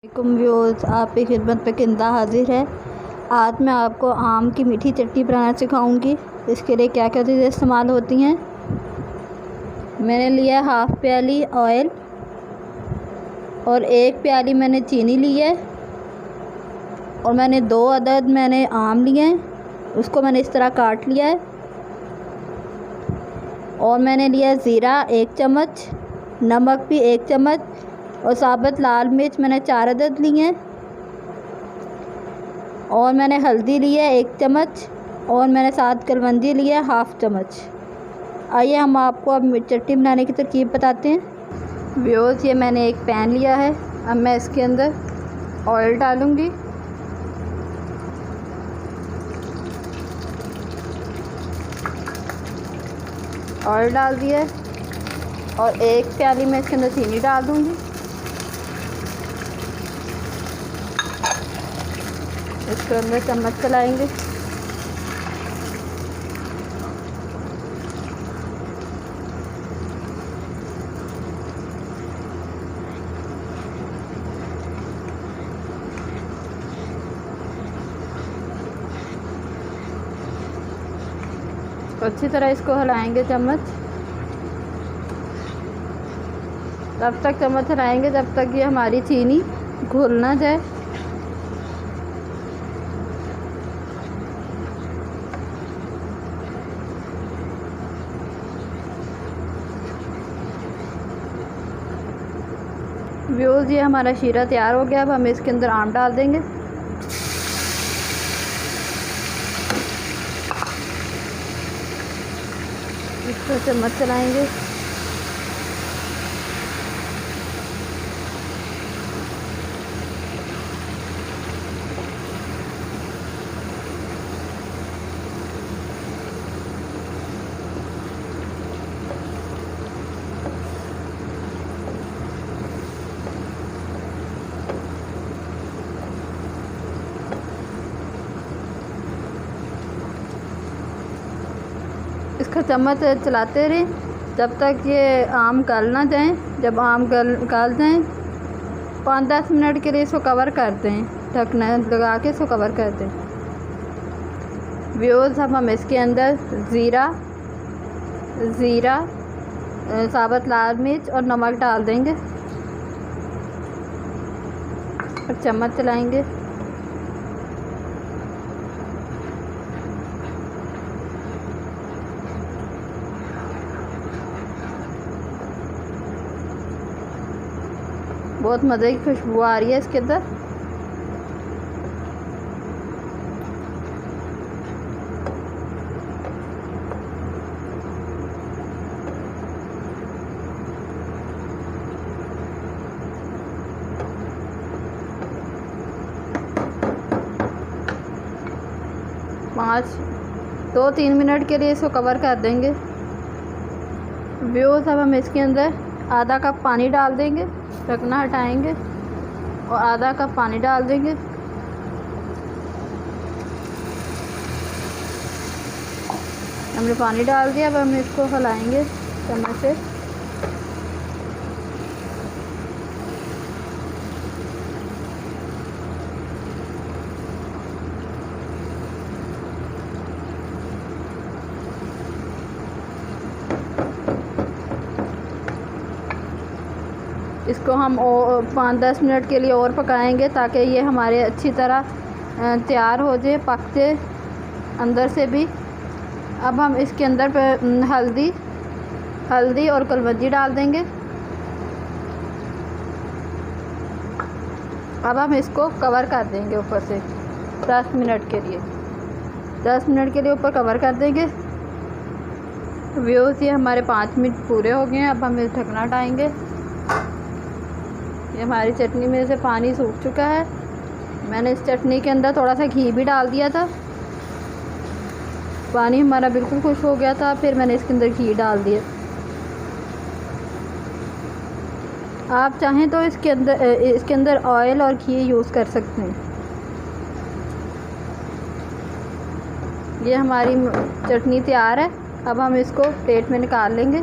वालेकुम व्यूअर्स, आपकी खिदमत में किंदा हाजिर है। आज मैं आपको आम की मीठी चटनी बनाना सिखाऊंगी। इसके लिए क्या क्या चीज़ें इस्तेमाल होती हैं। मैंने लिया हाफ़ प्याली ऑयल और 1 प्याली मैंने चीनी ली है और मैंने 2 अदद आम लिए हैं, उसको मैंने इस तरह काट लिया है। और मैंने लिया ज़ीरा 1 चम्मच, नमक भी 1 चम्मच और साबुत लाल मिर्च मैंने 4 अदद ली हैं। और मैंने हल्दी ली है 1 चम्मच और मैंने साथ कलवंजी ली है हाफ़ चम्मच। आइए हम आपको अब चटनी बनाने की तरकीब बताते हैं। व्यूअर्स, ये मैंने एक पैन लिया है। अब मैं इसके अंदर ऑयल डालूँगी। ऑयल डाल दिया और 1 प्याली मैं इसके अंदर चीनी डाल दूँगी। इसके अंदर चम्मच चलाएंगे। अच्छी तरह इसको हिलाएंगे चम्मच, तब तक चम्मच हिलाएंगे जब तक ये हमारी चीनी घुल ना जाए। व्यूअर्स, ये हमारा शीरा तैयार हो गया। अब हम इसके अंदर आम डाल देंगे। इसको चम्मच चलाएंगे। इसका चम्मच चलाते रहें जब तक ये आम गल ना जाएं। जब आम गल जाएं 5-10 मिनट के लिए इसको कवर कर दें, ढकना लगा के इसको कवर कर दें। व्यूअर्स, अब हम इसके अंदर ज़ीरा साबुत लाल मिर्च और नमक डाल देंगे और चम्मच चलाएंगे। बहुत मज़े की खुशबू आ रही है इसके अंदर। पाँच 2-3 मिनट के लिए इसको कवर कर देंगे। व्यूअर्स, अब हम इसके अंदर आधा कप पानी डाल देंगे। ढकना हटाएंगे और आधा कप पानी डाल देंगे। हमने पानी डाल दिया। अब हम इसको हिलाएंगे चम्मच से। इसको हम 5-10 मिनट के लिए और पकाएंगे ताकि ये हमारे अच्छी तरह तैयार हो जाए, पक जाए अंदर से भी। अब हम इसके अंदर हल्दी और कलवंजी डाल देंगे। अब हम इसको कवर कर देंगे ऊपर से 10 मिनट के लिए। 10 मिनट के लिए ऊपर कवर कर देंगे। व्यूअर्स, ये हमारे 5 मिनट पूरे हो गए हैं। अब हम इस ढकना हटाएंगे। ये हमारी चटनी में से पानी सूख चुका है। मैंने इस चटनी के अंदर थोड़ा सा घी भी डाल दिया था। पानी हमारा बिल्कुल खुश हो गया था। फिर मैंने इसके अंदर घी डाल दिया। आप चाहें तो इसके अंदर ऑयल और घी यूज़ कर सकते हैं। ये हमारी चटनी तैयार है। अब हम इसको प्लेट में निकाल लेंगे।